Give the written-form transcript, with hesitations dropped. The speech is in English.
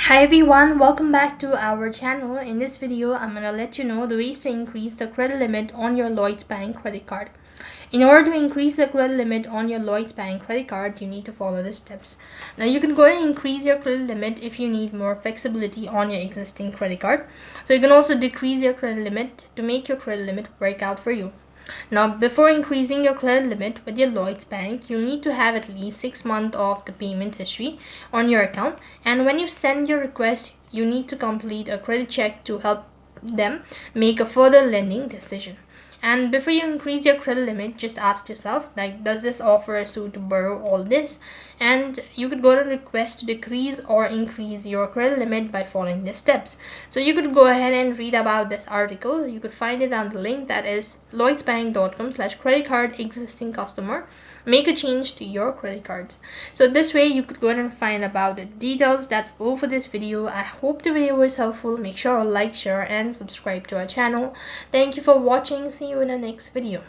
Hi everyone, welcome back to our channel. In this video, I'm going to let you know the ways to increase the credit limit on your Lloyds Bank credit card. In order to increase the credit limit on your Lloyds Bank credit card, you need to follow the steps. Now you can go ahead and increase your credit limit if you need more flexibility on your existing credit card. So you can also decrease your credit limit to make your credit limit work out for you. Now, before increasing your credit limit with your Lloyds Bank, you need to have at least 6 months of the payment history on your account. And when you send your request, you need to complete a credit check to help them make a further lending decision. And before you increase your credit limit, just ask yourself, like, does this offer suit to borrow all this? And you could go to request to decrease or increase your credit limit by following the steps. So you could go ahead and read about this article. You could find it on the link that is lloydsbank.com/credit card existing customer. Make a change to your credit cards. So this way you could go ahead and find about the details. That's all for this video. I hope the video was helpful. Make sure to like, share and subscribe to our channel. Thank you for watching. See you in the next video.